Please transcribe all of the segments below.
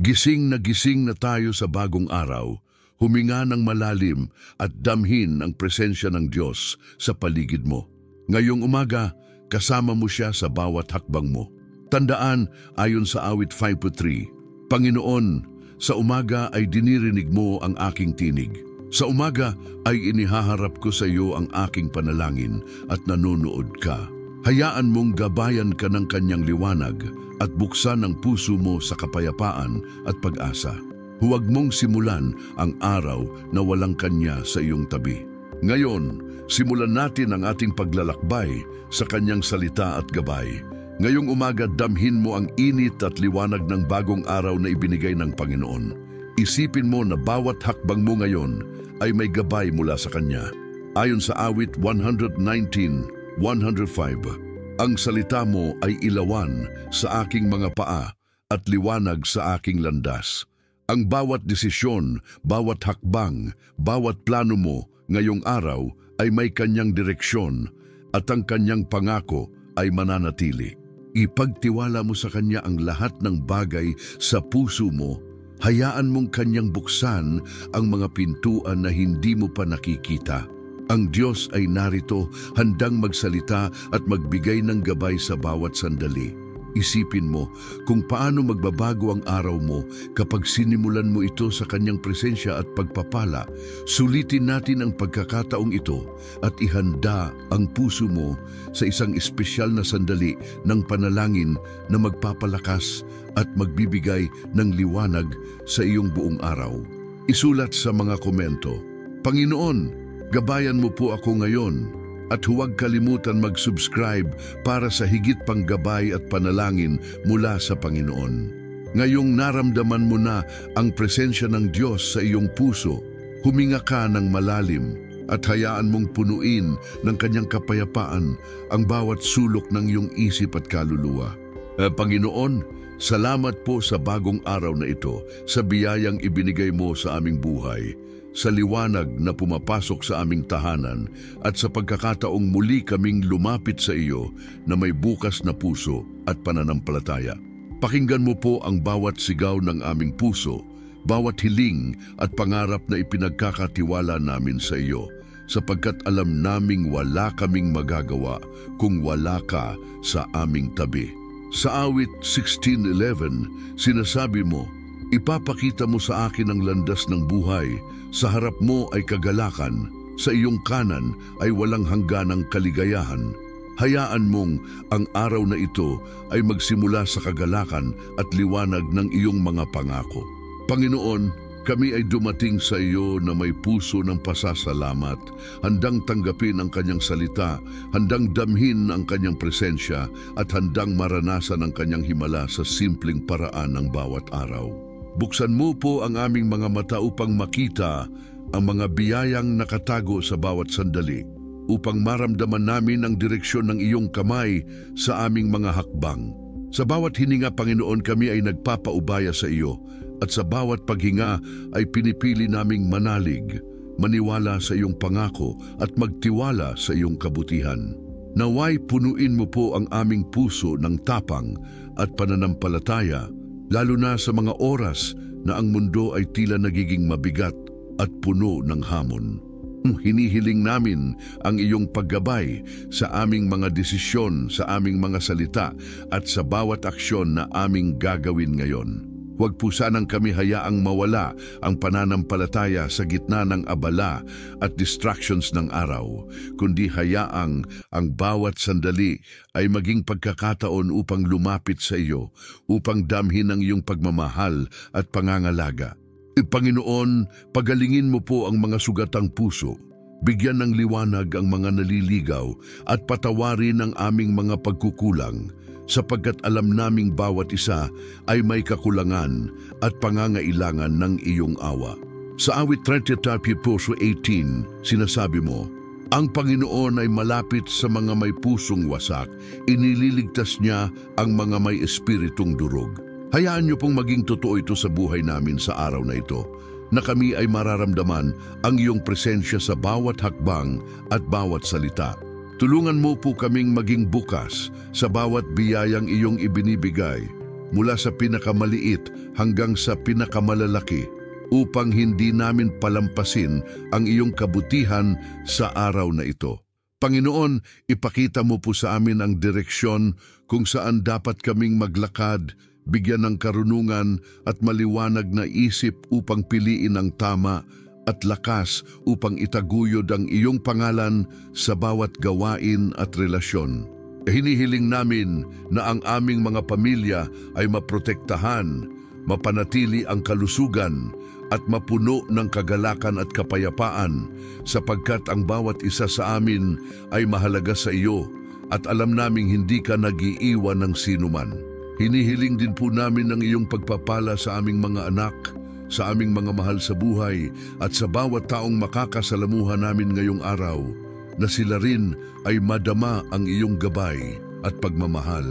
Gising na tayo sa bagong araw, huminga ng malalim at damhin ang presensya ng Diyos sa paligid mo. Ngayong umaga, kasama mo siya sa bawat hakbang mo. Tandaan, ayon sa awit 5:3, Panginoon, sa umaga ay dinirinig mo ang aking tinig. Sa umaga ay inihaharap ko sa iyo ang aking panalangin at nanonood ka. Hayaan mong gabayan ka ng kanyang liwanag at buksan ang puso mo sa kapayapaan at pag-asa. Huwag mong simulan ang araw na walang kanya sa iyong tabi. Ngayon, simulan natin ang ating paglalakbay sa kanyang salita at gabay. Ngayong umaga, damhin mo ang init at liwanag ng bagong araw na ibinigay ng Panginoon. Isipin mo na bawat hakbang mo ngayon ay may gabay mula sa Kanya. Ayon sa awit 119:105, ang salita mo ay ilawan sa aking mga paa at liwanag sa aking landas. Ang bawat desisyon, bawat hakbang, bawat plano mo ngayong araw ay may kanyang direksyon at ang kanyang pangako ay mananatili. Ipagtiwala mo sa Kanya ang lahat ng bagay sa puso mo. Hayaan mong Kanyang buksan ang mga pintuan na hindi mo pa nakikita. Ang Diyos ay narito, handang magsalita at magbigay ng gabay sa bawat sandali. Isipin mo kung paano magbabago ang araw mo kapag sinimulan mo ito sa Kanyang presensya at pagpapala. Sulitin natin ang pagkakataong ito at ihanda ang puso mo sa isang espesyal na sandali ng panalangin na magpapalakas at magbibigay ng liwanag sa iyong buong araw. Isulat sa mga komento, Panginoon, gabayan mo po ako ngayon at huwag kalimutan mag-subscribe para sa higit pang gabay at panalangin mula sa Panginoon. Ngayong naramdaman mo na ang presensya ng Diyos sa iyong puso, huminga ka ng malalim at hayaan mong punuin ng Kanyang kapayapaan ang bawat sulok ng iyong isip at kaluluwa. Panginoon, salamat po sa bagong araw na ito, sa biyayang ibinigay mo sa aming buhay, sa liwanag na pumapasok sa aming tahanan at sa pagkakataong muli kaming lumapit sa iyo na may bukas na puso at pananampalataya. Pakinggan mo po ang bawat sigaw ng aming puso, bawat hiling at pangarap na ipinagkakatiwala namin sa iyo, sapagkat alam naming wala kaming magagawa kung wala ka sa aming tabi. Sa awit 16:11, sinasabi mo, ipapakita mo sa akin ang landas ng buhay, sa harap mo ay kagalakan, sa iyong kanan ay walang hangganang kaligayahan. Hayaan mong ang araw na ito ay magsimula sa kagalakan at liwanag ng iyong mga pangako. Panginoon, kami ay dumating sa iyo na may puso ng pasasalamat, handang tanggapin ang Kanyang salita, handang damhin ang Kanyang presensya at handang maranasan ang Kanyang himala sa simpleng paraan ng bawat araw. Buksan mo po ang aming mga mata upang makita ang mga biyayang nakatago sa bawat sandali, upang maramdaman namin ang direksyon ng iyong kamay sa aming mga hakbang. Sa bawat hininga, Panginoon, kami ay nagpapaubaya sa iyo, at sa bawat paghinga ay pinipili naming manalig, maniwala sa iyong pangako at magtiwala sa iyong kabutihan. Naway punuin mo po ang aming puso ng tapang at pananampalataya, lalo na sa mga oras na ang mundo ay tila nagiging mabigat at puno ng hamon. Hinihiling namin ang iyong paggabay sa aming mga desisyon, sa aming mga salita at sa bawat aksyon na aming gagawin ngayon. Huwag po sanang kami hayaang mawala ang pananampalataya sa gitna ng abala at distractions ng araw, kundi hayaang ang bawat sandali ay maging pagkakataon upang lumapit sa iyo, upang damhin ang iyong pagmamahal at pangangalaga. Panginoon, pagalingin mo po ang mga sugatang puso, bigyan ng liwanag ang mga naliligaw at patawarin ang aming mga pagkukulang, sapagkat alam naming bawat isa ay may kakulangan at pangangailangan ng iyong awa. Sa awit 30:18, sinasabi mo, ang Panginoon ay malapit sa mga may pusong wasak, inililigtas niya ang mga may espiritong durog. Hayaan niyo pong maging totoo ito sa buhay namin sa araw na ito, na kami ay mararamdaman ang iyong presensya sa bawat hakbang at bawat salita. Tulungan mo po kaming maging bukas sa bawat biyayang iyong ibinibigay. mula sa pinakamaliit hanggang sa pinakamalalaki, upang hindi namin palampasin ang iyong kabutihan sa araw na ito. Panginoon, ipakita mo po sa amin ang direksyon kung saan dapat kaming maglakad, bigyan ng karunungan at maliwanag na isip upang piliin ang tama at lakas upang itaguyod ang iyong pangalan sa bawat gawain at relasyon. Hinihiling namin na ang aming mga pamilya ay maprotektahan, mapanatili ang kalusugan at mapuno ng kagalakan at kapayapaan, sapagkat ang bawat isa sa amin ay mahalaga sa iyo at alam naming hindi ka nag-iiwan ng sinuman. Hinihiling din po namin ang iyong pagpapala sa aming mga anak, sa aming mga mahal sa buhay at sa bawat taong makakasalamuha namin ngayong araw, na sila rin ay madama ang iyong gabay at pagmamahal.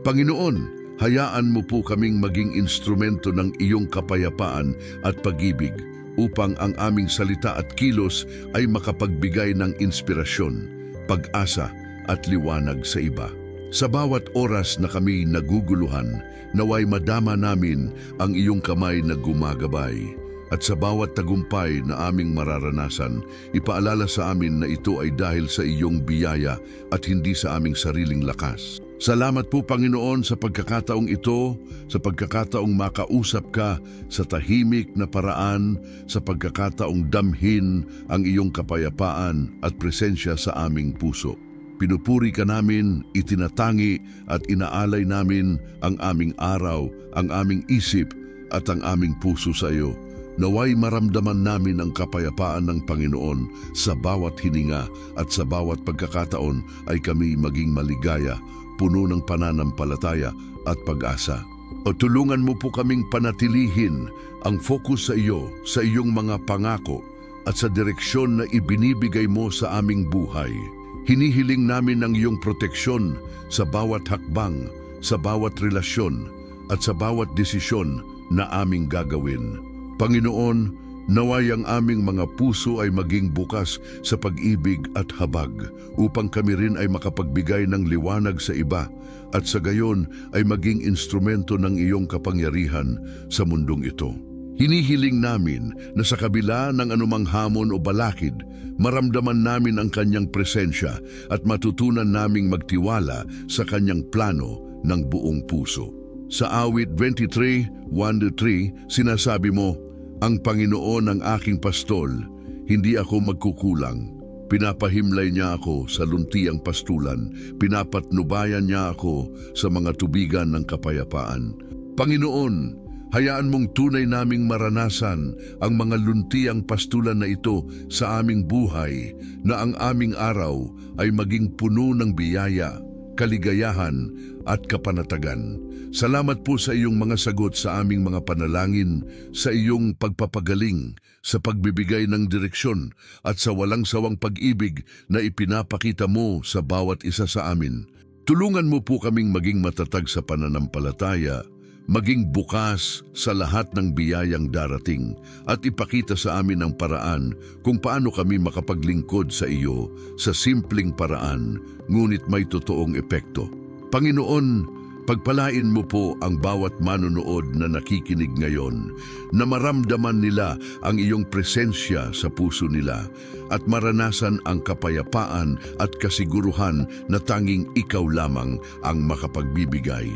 Panginoon, hayaan mo po kaming maging instrumento ng iyong kapayapaan at pag-ibig upang ang aming salita at kilos ay makapagbigay ng inspirasyon, pag-asa at liwanag sa iba. Sa bawat oras na kami naguguluhan, naway madama namin ang iyong kamay na gumagabay. At sa bawat tagumpay na aming mararanasan, ipaalala sa amin na ito ay dahil sa iyong biyaya at hindi sa aming sariling lakas. Salamat po, Panginoon, sa pagkakataong ito, sa pagkakataong makausap ka sa tahimik na paraan, sa pagkakataong damhin ang iyong kapayapaan at presensya sa aming puso. Pinupuri ka namin, itinatangi at inaalay namin ang aming araw, ang aming isip at ang aming puso sa iyo. Naway maramdaman namin ang kapayapaan ng Panginoon sa bawat hininga at sa bawat pagkakataon ay kami maging maligaya, puno ng pananampalataya at pag-asa. O tulungan mo po kaming panatilihin ang focus sa iyo, sa iyong mga pangako at sa direksyon na ibinibigay mo sa aming buhay. Hinihiling namin ang iyong proteksyon sa bawat hakbang, sa bawat relasyon at sa bawat desisyon na aming gagawin. Panginoon, naway ang aming mga puso ay maging bukas sa pag-ibig at habag upang kami rin ay makapagbigay ng liwanag sa iba at sa gayon ay maging instrumento ng iyong kapangyarihan sa mundong ito. Hinihiling namin na sa kabila ng anumang hamon o balakid, maramdaman namin ang kanyang presensya at matutunan naming magtiwala sa kanyang plano ng buong puso. Sa awit 23:1-3, sinasabi mo, "Ang Panginoon ang aking pastol, hindi ako magkukulang. Pinapahimlay niya ako sa luntiang pastulan, pinapatnubayan niya ako sa mga tubigan ng kapayapaan." Panginoon, hayaan mong tunay naming maranasan ang mga luntiang pastulan na ito sa aming buhay, na ang aming araw ay maging puno ng biyaya, kaligayahan at kapanatagan. Salamat po sa iyong mga sagot sa aming mga panalangin, sa iyong pagpapagaling, sa pagbibigay ng direksyon at sa walang sawang pag-ibig na ipinapakita mo sa bawat isa sa amin. Tulungan mo po kaming maging matatag sa pananampalataya, maging bukas sa lahat ng biyayang darating at ipakita sa amin ang paraan kung paano kami makapaglingkod sa iyo sa simpleng paraan, ngunit may totoong epekto. Panginoon, pagpalain mo po ang bawat manonood na nakikinig ngayon, na maramdaman nila ang iyong presensya sa puso nila at maranasan ang kapayapaan at kasiguruhan na tanging ikaw lamang ang makapagbibigay.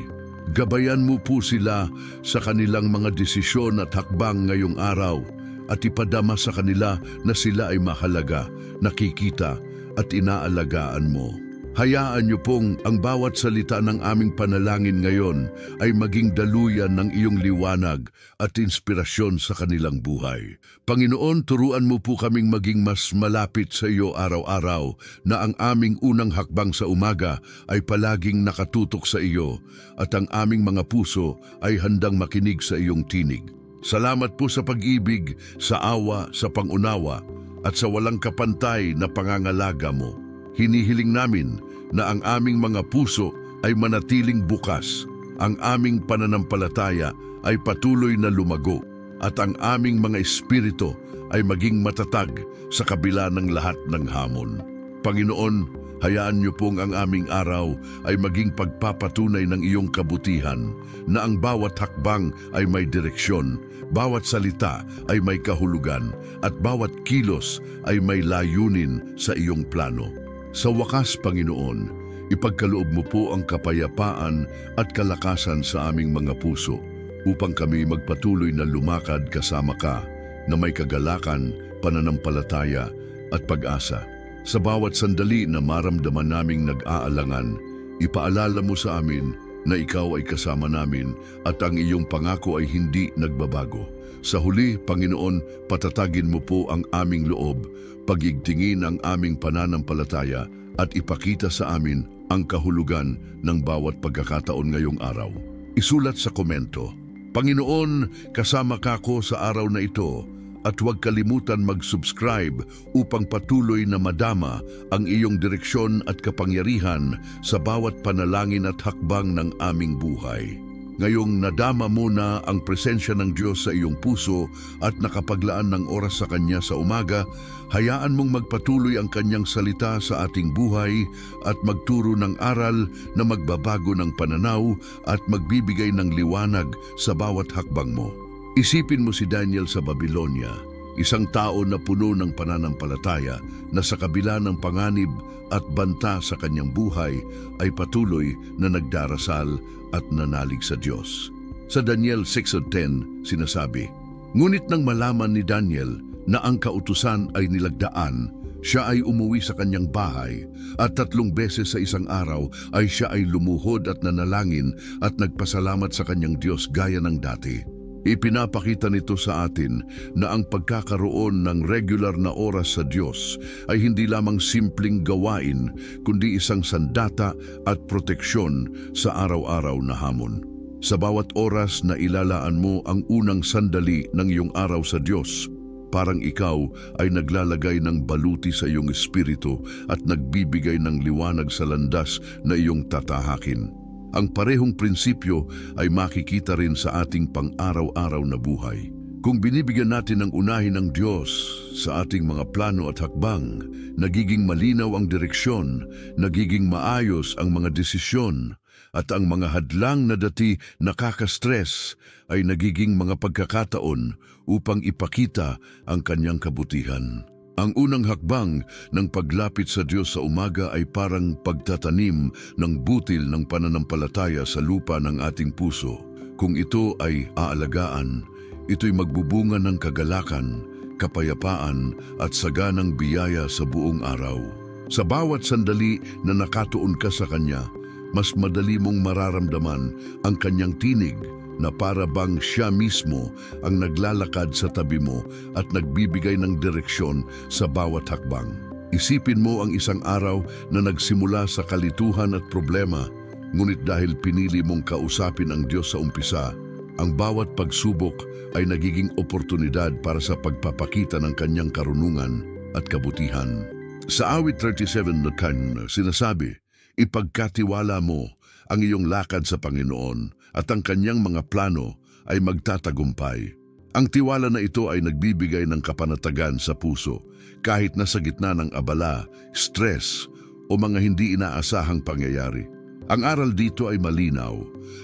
Gabayan mo po sila sa kanilang mga desisyon at hakbang ngayong araw at ipadama sa kanila na sila ay mahalaga, nakikita at inaalagaan mo. Hayaan niyo pong ang bawat salita ng aming panalangin ngayon ay maging daluyan ng iyong liwanag at inspirasyon sa kanilang buhay. Panginoon, turuan mo po kaming maging mas malapit sa iyo araw-araw, na ang aming unang hakbang sa umaga ay palaging nakatutok sa iyo at ang aming mga puso ay handang makinig sa iyong tinig. Salamat po sa pag-ibig, sa awa, sa pangunawa at sa walang kapantay na pangangalaga mo. Hinihiling namin na ang aming mga puso ay manatiling bukas, ang aming pananampalataya ay patuloy na lumago, at ang aming mga espiritu ay maging matatag sa kabila ng lahat ng hamon. Panginoon, Hayaan niyo pong ang aming araw ay maging pagpapatunay ng iyong kabutihan, na ang bawat hakbang ay may direksyon, bawat salita ay may kahulugan, at bawat kilos ay may layunin sa iyong plano. Sa wakas, Panginoon, ipagkaloob mo po ang kapayapaan at kalakasan sa aming mga puso upang kami magpatuloy na lumakad kasama ka na may kagalakan, pananampalataya at pag-asa. Sa bawat sandali na maramdaman naming nag-aalangan, ipaalala mo sa amin na ikaw ay kasama namin at ang iyong pangako ay hindi nagbabago. Sa huli, Panginoon, patatagin mo po ang aming loob, pagigtingin ang aming pananampalataya at ipakita sa amin ang kahulugan ng bawat pagkakataon ngayong araw. Isulat sa komento, Panginoon, kasama ka ko sa araw na ito, at huwag kalimutan mag-subscribe upang patuloy na madama ang iyong direksyon at kapangyarihan sa bawat panalangin at hakbang ng aming buhay. Ngayong nadama mo na ang presensya ng Diyos sa iyong puso at nakapaglaan ng oras sa Kanya sa umaga, hayaan mong magpatuloy ang Kanyang salita sa ating buhay at magturo ng aral na magbabago ng pananaw at magbibigay ng liwanag sa bawat hakbang mo. Isipin mo si Daniel sa Babylonia, isang tao na puno ng pananampalataya na sa kabila ng panganib at banta sa kanyang buhay ay patuloy na nagdarasal at nanalig sa Diyos. Sa Daniel 6:10 sinasabi, ngunit nang malaman ni Daniel na ang kautusan ay nilagdaan, siya ay umuwi sa kanyang bahay at 3 beses sa isang araw ay siya ay lumuhod at nanalangin at nagpasalamat sa kanyang Diyos gaya ng dati. Ipinapakita nito sa atin na ang pagkakaroon ng regular na oras sa Diyos ay hindi lamang simpleng gawain, kundi isang sandata at proteksyon sa araw-araw na hamon. Sa bawat oras na ilalaan mo ang unang sandali ng iyong araw sa Diyos, parang ikaw ay naglalagay ng baluti sa iyong espiritu at nagbibigay ng liwanag sa landas na iyong tatahakin. Ang parehong prinsipyo ay makikita rin sa ating pang-araw-araw na buhay. Kung binibigyan natin ng unahin ng Diyos sa ating mga plano at hakbang, nagiging malinaw ang direksyon, nagiging maayos ang mga desisyon, at ang mga hadlang na dati nakaka-stress ay nagiging mga pagkakataon upang ipakita ang kanyang kabutihan. Ang unang hakbang ng paglapit sa Diyos sa umaga ay parang pagtatanim ng butil ng pananampalataya sa lupa ng ating puso. Kung ito ay aalagaan, ito'y magbubunga ng kagalakan, kapayapaan at saganang biyaya sa buong araw. Sa bawat sandali na nakatuon ka sa Kanya, mas madali mong mararamdaman ang Kanyang tinig na para bang siya mismo ang naglalakad sa tabi mo at nagbibigay ng direksyon sa bawat hakbang. Isipin mo ang isang araw na nagsimula sa kalituhan at problema, ngunit dahil pinili mong kausapin ang Diyos sa umpisa, ang bawat pagsubok ay nagiging oportunidad para sa pagpapakita ng kanyang karunungan at kabutihan. Sa awit 37:10 sinasabi, ipagkatiwala mo ang iyong lakad sa Panginoon at ang kanyang mga plano ay magtatagumpay. Ang tiwala na ito ay nagbibigay ng kapanatagan sa puso kahit nasa gitna ng abala, stress o mga hindi inaasahang pangyayari. Ang aral dito ay malinaw.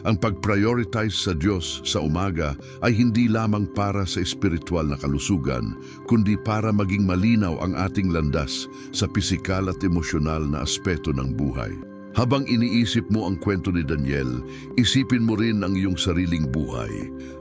Ang pag-prioritize sa Diyos sa umaga ay hindi lamang para sa espiritual na kalusugan, kundi para maging malinaw ang ating landas sa pisikal at emosyonal na aspeto ng buhay. Habang iniisip mo ang kwento ni Daniel, isipin mo rin ang iyong sariling buhay.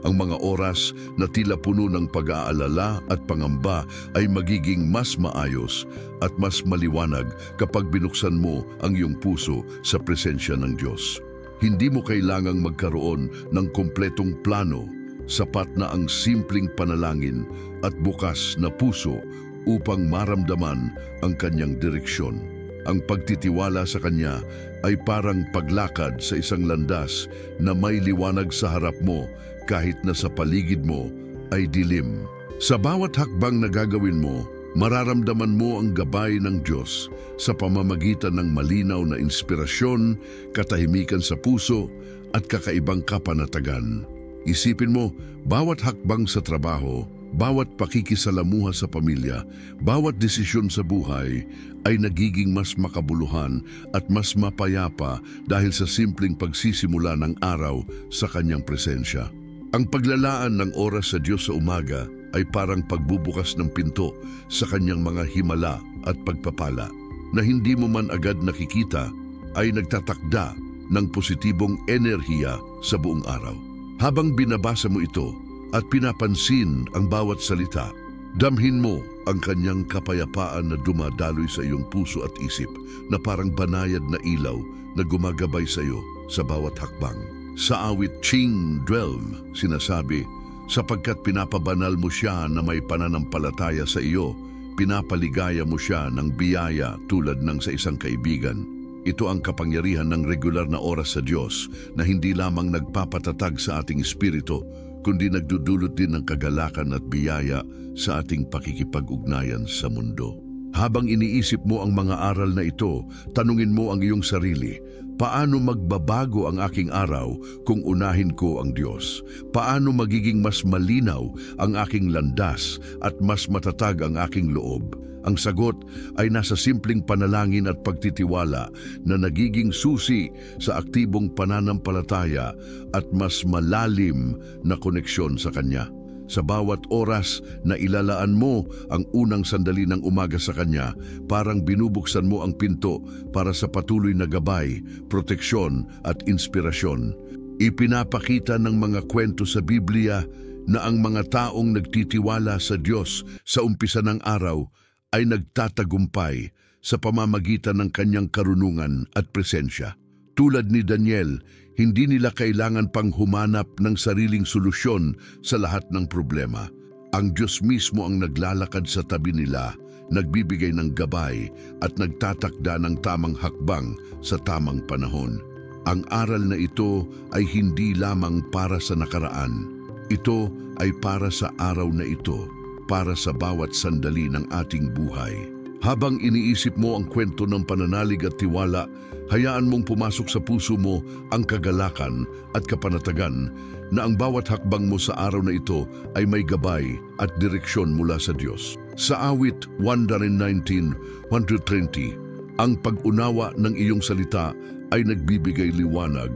Ang mga oras na tila puno ng pag-aalala at pangamba ay magiging mas maayos at mas maliwanag kapag binuksan mo ang iyong puso sa presensya ng Diyos. Hindi mo kailangang magkaroon ng kompletong plano, sapat na ang simpleng panalangin at bukas na puso upang maramdaman ang kanyang direksyon. Ang pagtitiwala sa Kanya ay parang paglakad sa isang landas na may liwanag sa harap mo kahit na sa paligid mo ay dilim. Sa bawat hakbang na gagawin mo, mararamdaman mo ang gabay ng Diyos sa pamamagitan ng malinaw na inspirasyon, katahimikan sa puso at kakaibang kapanatagan. Isipin mo, bawat hakbang sa trabaho, Bawat pakikisalamuha sa pamilya, bawat desisyon sa buhay ay nagiging mas makabuluhan at mas mapayapa dahil sa simpleng pagsisimula ng araw sa kanyang presensya. Ang paglalaan ng oras sa Diyos sa umaga ay parang pagbubukas ng pinto sa kanyang mga himala at pagpapala na hindi mo man agad nakikita ay nagtatakda ng positibong enerhiya sa buong araw. Habang binabasa mo ito at pinapansin ang bawat salita, damhin mo ang kanyang kapayapaan na dumadaloy sa iyong puso at isip na parang banayad na ilaw na gumagabay sa iyo sa bawat hakbang. Sa awit Ching 12, sinasabi, sapagkat pinapabanal mo siya na may pananampalataya sa iyo, pinapaligaya mo siya ng biyaya tulad ng sa isang kaibigan. Ito ang kapangyarihan ng regular na oras sa Diyos na hindi lamang nagpapatatag sa ating espiritu, kundi nagdudulot din ng kagalakan at biyaya sa ating pakikipag-ugnayan sa mundo. Habang iniisip mo ang mga aral na ito, tanungin mo ang iyong sarili, paano magbabago ang aking araw kung unahin ko ang Diyos? Paano magiging mas malinaw ang aking landas at mas matatag ang aking loob? Ang sagot ay nasa simpleng panalangin at pagtitiwala na nagiging susi sa aktibong pananampalataya at mas malalim na koneksyon sa Kanya. Sa bawat oras na ilalaan mo ang unang sandali ng umaga sa Kanya, parang binubuksan mo ang pinto para sa patuloy na gabay, proteksyon at inspirasyon. Ipinapakita ng mga kwento sa Biblia na ang mga taong nagtitiwala sa Diyos sa umpisa ng araw ay nagtatagumpay sa pamamagitan ng kanyang karunungan at presensya. Tulad ni Daniel, hindi nila kailangan pang humanap ng sariling solusyon sa lahat ng problema. Ang Diyos mismo ang naglalakad sa tabi nila, nagbibigay ng gabay at nagtatakda ng tamang hakbang sa tamang panahon. Ang aral na ito ay hindi lamang para sa nakaraan. Ito ay para sa araw na ito, para sa bawat sandali ng ating buhay. Habang iniisip mo ang kwento ng pananalig at tiwala, hayaan mong pumasok sa puso mo ang kagalakan at kapanatagan na ang bawat hakbang mo sa araw na ito ay may gabay at direksyon mula sa Diyos. Sa awit 119:120, ang pag-unawa ng iyong salita ay nagbibigay liwanag.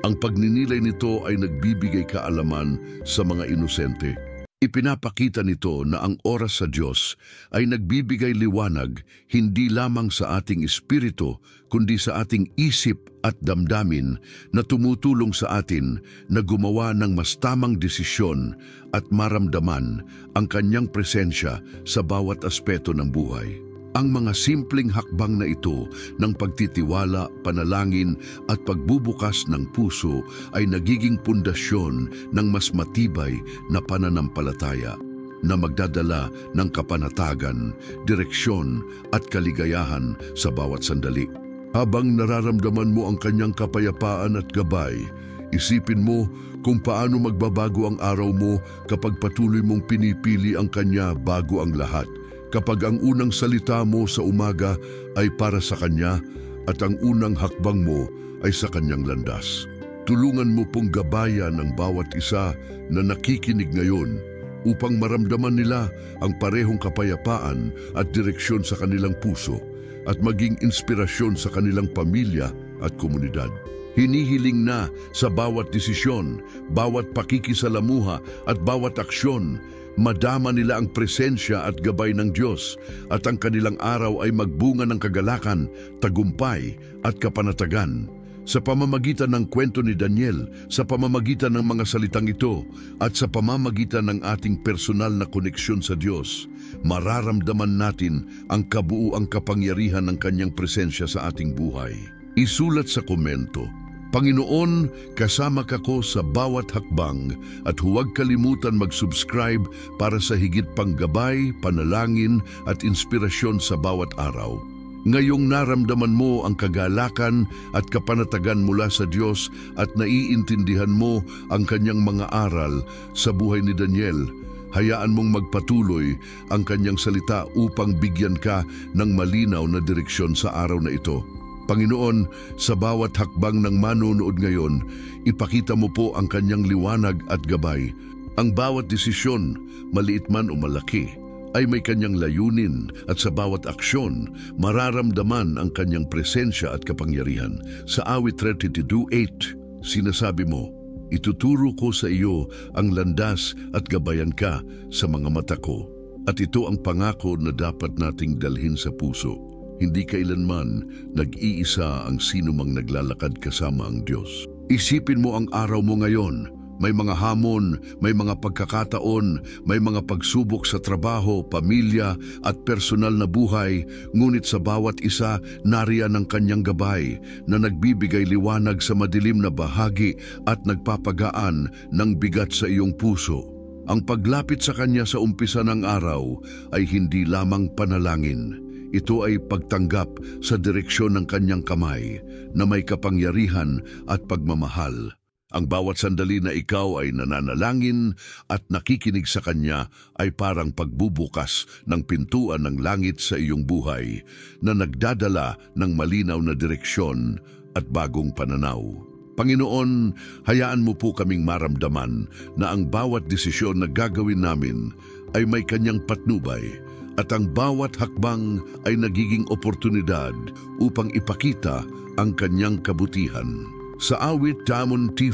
Ang pagninilay nito ay nagbibigay kaalaman sa mga inosente. Ipinapakita nito na ang oras sa Diyos ay nagbibigay liwanag hindi lamang sa ating espiritu, kundi sa ating isip at damdamin na tumutulong sa atin na gumawa ng mas tamang desisyon at maramdaman ang kanyang presensya sa bawat aspeto ng buhay. Ang mga simpleng hakbang na ito ng pagtitiwala, panalangin at pagbubukas ng puso ay nagiging pundasyon ng mas matibay na pananampalataya na magdadala ng kapanatagan, direksyon at kaligayahan sa bawat sandali. Habang nararamdaman mo ang kanyang kapayapaan at gabay, isipin mo kung paano magbabago ang araw mo kapag patuloy mong pinipili ang kanya bago ang lahat. Kapag ang unang salita mo sa umaga ay para sa Kanya at ang unang hakbang mo ay sa Kanyang landas. Tulungan mo pong gabayan ang bawat isa na nakikinig ngayon upang maramdaman nila ang parehong kapayapaan at direksyon sa kanilang puso at maging inspirasyon sa kanilang pamilya at komunidad. Hinihiling na sa bawat desisyon, bawat pakikisalamuha at bawat aksyon, madama nila ang presensya at gabay ng Diyos at ang kanilang araw ay magbunga ng kagalakan, tagumpay at kapanatagan. Sa pamamagitan ng kwento ni Daniel, sa pamamagitan ng mga salitang ito at sa pamamagitan ng ating personal na koneksyon sa Diyos, mararamdaman natin ang kabuuang kapangyarihan ng kanyang presensya sa ating buhay. Isulat sa komento, Panginoon, kasama kako sa bawat hakbang at huwag kalimutan mag-subscribe para sa higit pang gabay, panalangin at inspirasyon sa bawat araw. Ngayong naramdaman mo ang kagalakan at kapanatagan mula sa Diyos at naiintindihan mo ang kanyang mga aral sa buhay ni Daniel, hayaan mong magpatuloy ang kanyang salita upang bigyan ka ng malinaw na direksyon sa araw na ito. Panginoon, sa bawat hakbang ng manonood ngayon, ipakita mo po ang kanyang liwanag at gabay. Ang bawat desisyon, maliit man o malaki, ay may kanyang layunin at sa bawat aksyon, mararamdaman ang kanyang presensya at kapangyarihan. Sa awit 32:8, sinasabi mo, "Ituturo ko sa iyo ang landas at gabayan ka sa mga mata ko." At ito ang pangako na dapat nating dalhin sa puso. Hindi kailanman nag-iisa ang sinumang naglalakad kasama ang Diyos. Isipin mo ang araw mo ngayon. May mga hamon, may mga pagkakataon, may mga pagsubok sa trabaho, pamilya at personal na buhay, ngunit sa bawat isa nariyan ang kanyang gabay na nagbibigay liwanag sa madilim na bahagi at nagpapagaan ng bigat sa iyong puso. Ang paglapit sa kanya sa umpisa ng araw ay hindi lamang panalangin. Ito ay pagtanggap sa direksyon ng kanyang kamay na may kapangyarihan at pagmamahal. Ang bawat sandali na ikaw ay nananalangin at nakikinig sa Kanya ay parang pagbubukas ng pintuan ng langit sa iyong buhay na nagdadala ng malinaw na direksyon at bagong pananaw. Panginoon, hayaan mo po kaming maramdaman na ang bawat desisyon na gagawin namin ay may Kanyang patnubay at ang bawat hakbang ay nagiging oportunidad upang ipakita ang Kanyang kabutihan. Sa awit Damon T.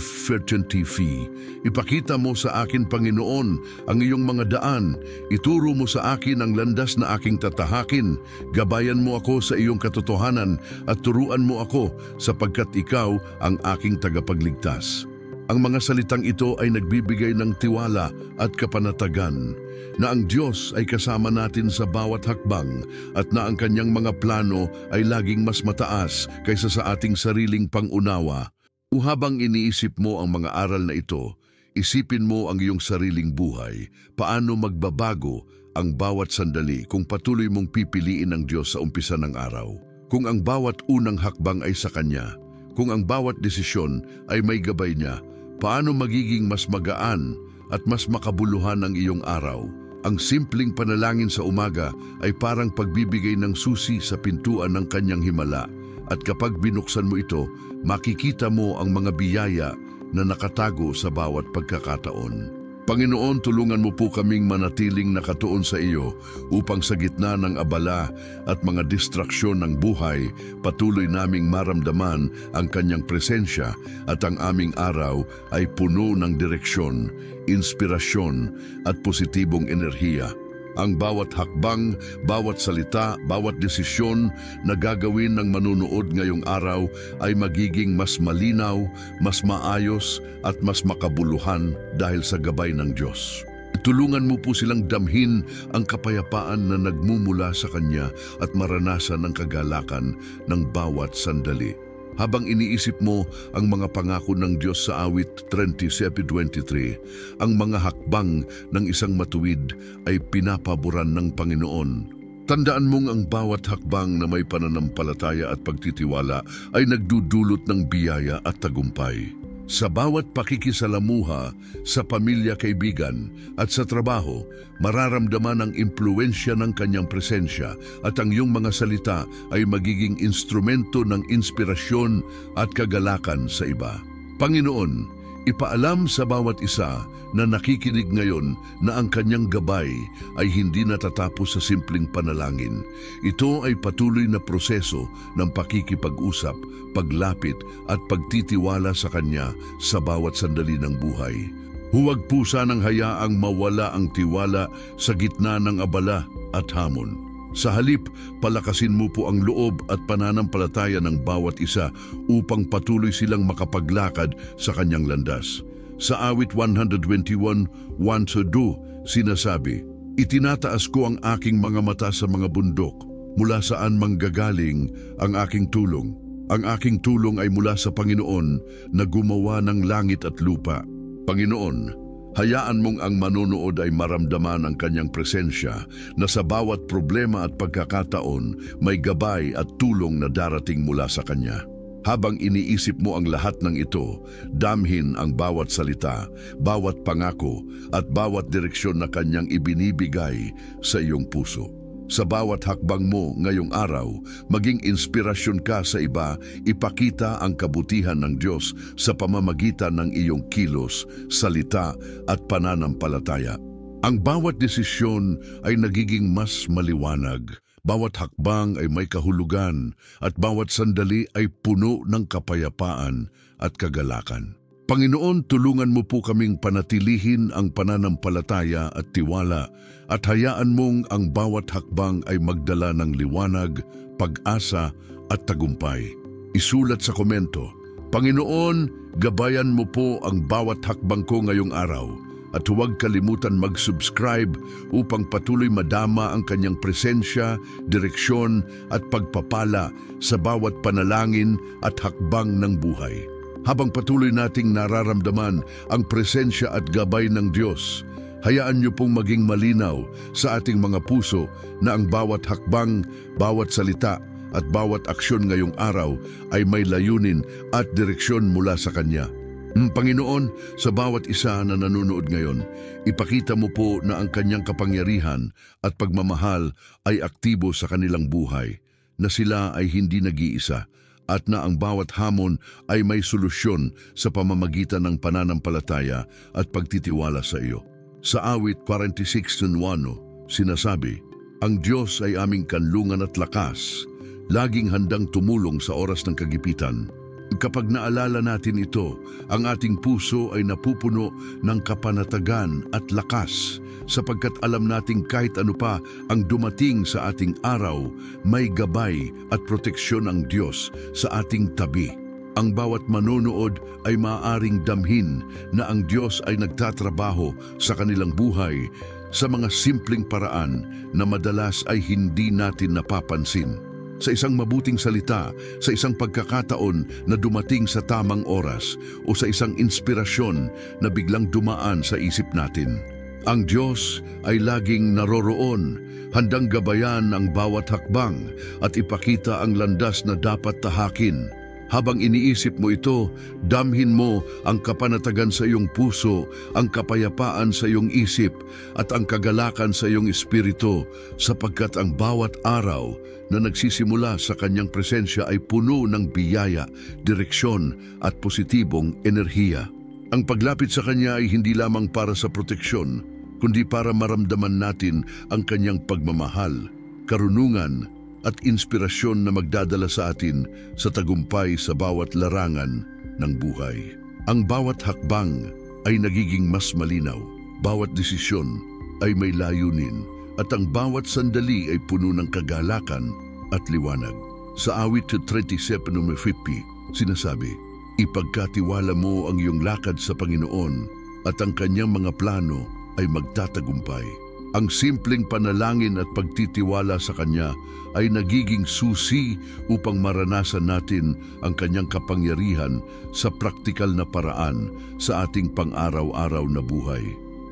Ipakita mo sa akin, Panginoon, ang iyong mga daan. Ituro mo sa akin ang landas na aking tatahakin. Gabayan mo ako sa iyong katotohanan at turuan mo ako sapagkat ikaw ang aking tagapagligtas. Ang mga salitang ito ay nagbibigay ng tiwala at kapanatagan na ang Diyos ay kasama natin sa bawat hakbang at na ang kanyang mga plano ay laging mas mataas kaysa sa ating sariling pangunawa. Habang iniisip mo ang mga aral na ito, isipin mo ang iyong sariling buhay. Paano magbabago ang bawat sandali kung patuloy mong pipiliin ang Diyos sa umpisa ng araw? Kung ang bawat unang hakbang ay sa Kanya, kung ang bawat desisyon ay may gabay niya, paano magiging mas magaan at mas makabuluhan ang iyong araw? Ang simpleng panalangin sa umaga ay parang pagbibigay ng susi sa pintuan ng kanyang himala. At kapag binuksan mo ito, makikita mo ang mga biyaya na nakatago sa bawat pagkakataon. Panginoon, tulungan mo po kaming manatiling nakatuon sa iyo upang sa gitna ng abala at mga distraksyon ng buhay, patuloy naming maramdaman ang kanyang presensya at ang aming araw ay puno ng direksyon, inspirasyon at positibong enerhiya. Ang bawat hakbang, bawat salita, bawat desisyon na gagawin ng manunood ngayong araw ay magiging mas malinaw, mas maayos at mas makabuluhan dahil sa gabay ng Diyos. Tulungan mo po silang damhin ang kapayapaan na nagmumula sa Kanya at maranasan ang kagalakan ng bawat sandali. Habang iniisip mo ang mga pangako ng Diyos sa awit 37:23, ang mga hakbang ng isang matuwid ay pinapaboran ng Panginoon. Tandaan mong ang bawat hakbang na may pananampalataya at pagtitiwala ay nagdudulot ng biyaya at tagumpay. Sa bawat pakikisalamuha, sa pamilya, kaibigan at sa trabaho, mararamdaman ang impluwensya ng kanyang presensya at ang iyong mga salita ay magiging instrumento ng inspirasyon at kagalakan sa iba. Panginoon, ipaalam sa bawat isa na nakikinig ngayon na ang kanyang gabay ay hindi natatapos sa simpleng panalangin. Ito ay patuloy na proseso ng pakikipag-usap, paglapit at pagtitiwala sa Kanya sa bawat sandali ng buhay. Huwag po sanang hayaang mawala ang tiwala sa gitna ng abala at hamon. Sa halip, palakasin mo po ang loob at pananampalataya ng bawat isa upang patuloy silang makapaglakad sa kanyang landas. Sa awit 121:1-2, sinasabi, "Itinataas ko ang aking mga mata sa mga bundok, mula saan manggagaling ang aking tulong. Ang aking tulong ay mula sa Panginoon na gumawa ng langit at lupa." Panginoon, hayaan mong ang manonood ay maramdaman ang kanyang presensya na sa bawat problema at pagkakataon may gabay at tulong na darating mula sa Kanya. Habang iniisip mo ang lahat ng ito, damhin ang bawat salita, bawat pangako at bawat direksyon na Kanyang ibinibigay sa iyong puso. Sa bawat hakbang mo ngayong araw, maging inspirasyon ka sa iba, ipakita ang kabutihan ng Diyos sa pamamagitan ng iyong kilos, salita at pananampalataya. Ang bawat desisyon ay nagiging mas maliwanag, bawat hakbang ay may kahulugan, at bawat sandali ay puno ng kapayapaan at kagalakan. Panginoon, tulungan mo po kaming panatilihin ang pananampalataya at tiwala at hayaan mong ang bawat hakbang ay magdala ng liwanag, pag-asa at tagumpay. Isulat sa komento, Panginoon, gabayan mo po ang bawat hakbang ko ngayong araw at huwag kalimutan mag-subscribe upang patuloy madama ang kanyang presensya, direksyon at pagpapala sa bawat panalangin at hakbang ng buhay. Habang patuloy nating nararamdaman ang presensya at gabay ng Diyos, hayaan niyo pong maging malinaw sa ating mga puso na ang bawat hakbang, bawat salita at bawat aksyon ngayong araw ay may layunin at direksyon mula sa Kanya. Panginoon, sa bawat isa na nanonood ngayon, ipakita mo po na ang Kanyang kapangyarihan at pagmamahal ay aktibo sa kanilang buhay, na sila ay hindi nag-iisa, at na ang bawat hamon ay may solusyon sa pamamagitan ng pananampalataya at pagtitiwala sa iyo. Sa awit 46:1, sinasabi, Ang Diyos ay aming kanlungan at lakas, laging handang tumulong sa oras ng kagipitan. Kapag naalala natin ito, ang ating puso ay napupuno ng kapanatagan at lakas sapagkat alam nating kahit ano pa ang dumating sa ating araw, may gabay at proteksyon ang Diyos sa ating tabi. Ang bawat manonood ay maaaring damhin na ang Diyos ay nagtatrabaho sa kanilang buhay sa mga simpleng paraan na madalas ay hindi natin napapansin. Sa isang mabuting salita, sa isang pagkakataon na dumating sa tamang oras o sa isang inspirasyon na biglang dumaan sa isip natin. Ang Diyos ay laging naroroon, handang gabayan ang bawat hakbang at ipakita ang landas na dapat tahakin. Habang iniisip mo ito, damhin mo ang kapanatagan sa iyong puso, ang kapayapaan sa iyong isip, at ang kagalakan sa iyong espiritu, sapagkat ang bawat araw na nagsisimula sa kanyang presensya ay puno ng biyaya, direksyon at positibong enerhiya. Ang paglapit sa kanya ay hindi lamang para sa proteksyon, kundi para maramdaman natin ang kanyang pagmamahal, karunungan, at inspirasyon na magdadala sa atin sa tagumpay sa bawat larangan ng buhay. Ang bawat hakbang ay nagiging mas malinaw, bawat desisyon ay may layunin, at ang bawat sandali ay puno ng kagalakan at liwanag. Sa awit 37:50, sinasabi, Ipagkatiwala mo ang iyong lakad sa Panginoon at ang kanyang mga plano ay magtatagumpay. Ang simpleng panalangin at pagtitiwala sa Kanya ay nagiging susi upang maranasan natin ang Kanyang kapangyarihan sa praktikal na paraan sa ating pang-araw-araw na buhay.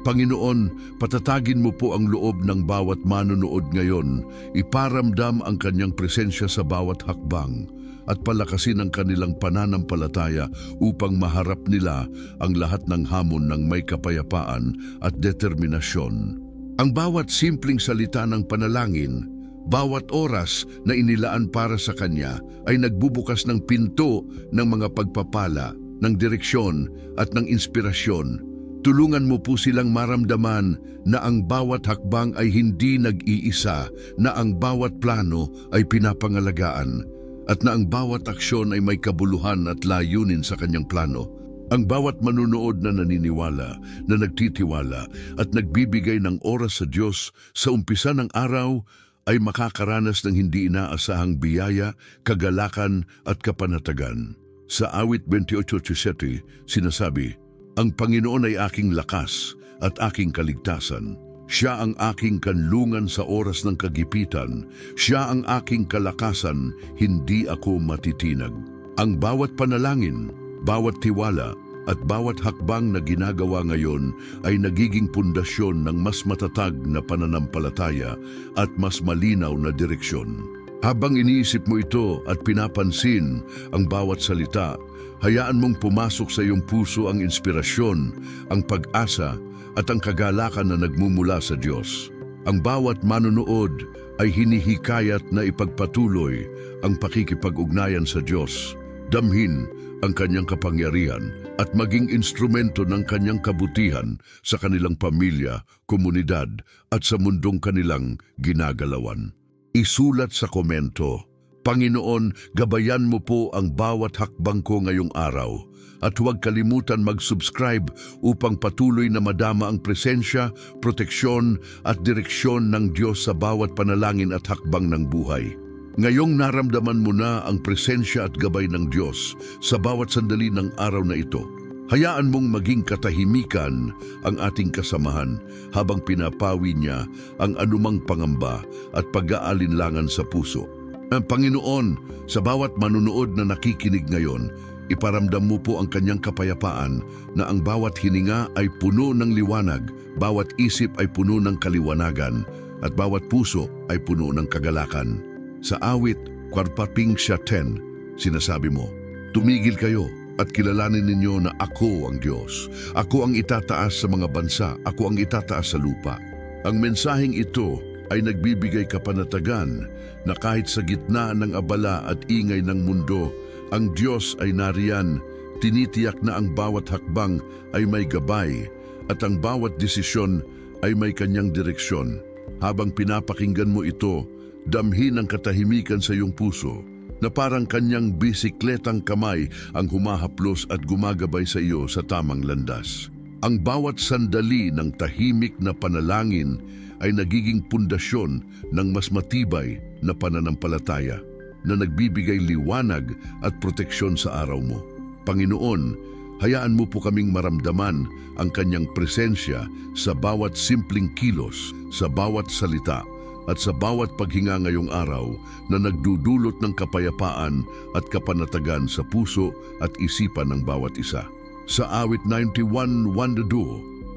Panginoon, patatagin mo po ang loob ng bawat manonood ngayon, iparamdam ang Kanyang presensya sa bawat hakbang, at palakasin ang kanilang pananampalataya upang maharap nila ang lahat ng hamon ng may kapayapaan at determinasyon. Ang bawat simpleng salita ng panalangin, bawat oras na inilaan para sa Kanya ay nagbubukas ng pinto ng mga pagpapala, ng direksyon at ng inspirasyon. Tulungan mo po silang maramdaman na ang bawat hakbang ay hindi nag-iisa, na ang bawat plano ay pinapangalagaan, at na ang bawat aksyon ay may kabuluhan at layunin sa Kanyang plano. Ang bawat manunood na naniniwala, na nagtitiwala at nagbibigay ng oras sa Diyos sa umpisa ng araw ay makakaranas ng hindi inaasahang biyaya, kagalakan at kapanatagan. Sa awit 28:7, sinasabi, Ang Panginoon ay aking lakas at aking kaligtasan. Siya ang aking kanlungan sa oras ng kagipitan. Siya ang aking kalakasan, hindi ako matitinag. Ang bawat panalangin, bawat tiwala at bawat hakbang na ginagawa ngayon ay nagiging pundasyon ng mas matatag na pananampalataya at mas malinaw na direksyon. Habang iniisip mo ito at pinapansin ang bawat salita, hayaan mong pumasok sa iyong puso ang inspirasyon, ang pag-asa at ang kagalakan na nagmumula sa Diyos. Ang bawat manonood ay hinihikayat na ipagpatuloy ang pakikipag-ugnayan sa Diyos, damhin ang kanyang kapangyarihan at maging instrumento ng kanyang kabutihan sa kanilang pamilya, komunidad at sa mundong kanilang ginagalawan. Isulat sa komento, Panginoon, gabayan mo po ang bawat hakbang ko ngayong araw at huwag kalimutan mag-subscribe upang patuloy na madama ang presensya, proteksyon at direksyon ng Diyos sa bawat panalangin at hakbang ng buhay. Ngayong naramdaman mo na ang presensya at gabay ng Diyos sa bawat sandali ng araw na ito, hayaan mong maging katahimikan ang ating kasamahan habang pinapawi niya ang anumang pangamba at pag-aalinlangan sa puso. Panginoon, sa bawat manunood na nakikinig ngayon, iparamdam mo po ang kanyang kapayapaan na ang bawat hininga ay puno ng liwanag, bawat isip ay puno ng kaliwanagan, at bawat puso ay puno ng kagalakan. Sa awit 4:10, sinasabi mo, tumigil kayo at kilalanin ninyo na ako ang Diyos. Ako ang itataas sa mga bansa, ako ang itataas sa lupa. Ang mensaheng ito ay nagbibigay kapanatagan na kahit sa gitna ng abala at ingay ng mundo, ang Diyos ay nariyan, tinitiyak na ang bawat hakbang ay may gabay at ang bawat desisyon ay may kanyang direksyon. Habang pinapakinggan mo ito, damhin ang katahimikan sa iyong puso na parang kanyang bisikletang kamay ang humahaplos at gumagabay sa iyo sa tamang landas. Ang bawat sandali ng tahimik na panalangin ay nagiging pundasyon ng mas matibay na pananampalataya na nagbibigay liwanag at proteksyon sa araw mo. Panginoon, hayaan mo po kaming maramdaman ang kanyang presensya sa bawat simpleng kilos, sa bawat salita, at sa bawat paghinga ngayong araw na nagdudulot ng kapayapaan at kapanatagan sa puso at isipan ng bawat isa. Sa awit 91:1,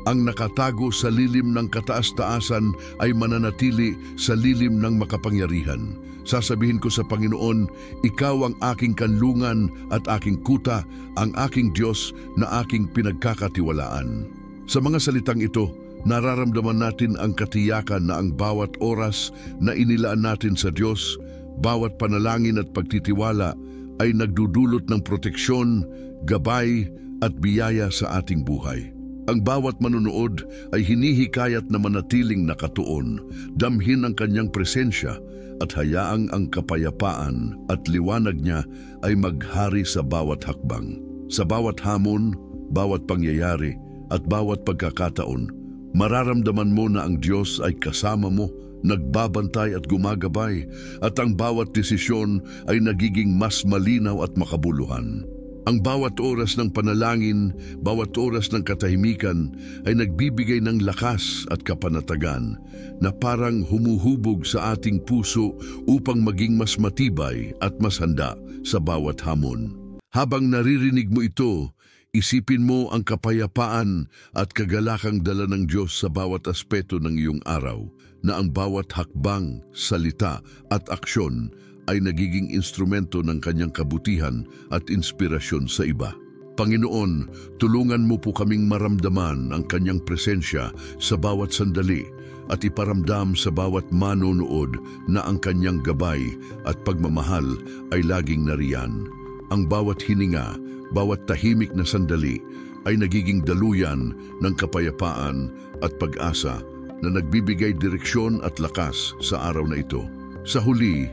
ang nakatago sa lilim ng kataas-taasan ay mananatili sa lilim ng makapangyarihan. Sasabihin ko sa Panginoon, ikaw ang aking kanlungan at aking kuta, ang aking Diyos na aking pinagkakatiwalaan. Sa mga salitang ito, nararamdaman natin ang katiyakan na ang bawat oras na inilaan natin sa Diyos, bawat panalangin at pagtitiwala ay nagdudulot ng proteksyon, gabay at biyaya sa ating buhay. Ang bawat manunood ay hinihikayat na manatiling nakatuon, damhin ang kanyang presensya at hayaang ang kapayapaan at liwanag niya ay maghari sa bawat hakbang. Sa bawat hamon, bawat pangyayari at bawat pagkakataon, mararamdaman mo na ang Diyos ay kasama mo, nagbabantay at gumagabay, at ang bawat desisyon ay nagiging mas malinaw at makabuluhan. Ang bawat oras ng panalangin, bawat oras ng katahimikan ay nagbibigay ng lakas at kapanatagan na parang humuhubog sa ating puso upang maging mas matibay at mas handa sa bawat hamon. Habang naririnig mo ito, isipin mo ang kapayapaan at kagalakang dala ng Diyos sa bawat aspeto ng iyong araw, na ang bawat hakbang, salita at aksyon ay nagiging instrumento ng kanyang kabutihan at inspirasyon sa iba. Panginoon, tulungan mo po kaming maramdaman ang kanyang presensya sa bawat sandali at iparamdam sa bawat manonood na ang kanyang gabay at pagmamahal ay laging nariyan. Ang bawat hininga, bawat tahimik na sandali ay nagiging daluyan ng kapayapaan at pag-asa na nagbibigay direksyon at lakas sa araw na ito. Sa huli,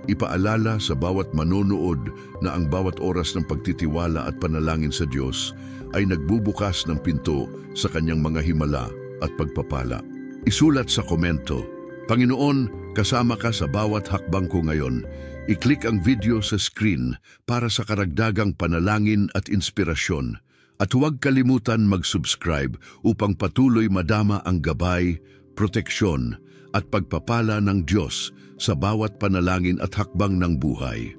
ipaalala sa bawat manonood na ang bawat oras ng pagtitiwala at panalangin sa Diyos ay nagbubukas ng pinto sa kanyang mga himala at pagpapala. Isulat sa komento, Panginoon, kasama ka sa bawat hakbang ko ngayon. I-click ang video sa screen para sa karagdagang panalangin at inspirasyon. At huwag kalimutan mag-subscribe upang patuloy madama ang gabay, proteksyon at pagpapala ng Diyos sa bawat panalangin at hakbang ng buhay.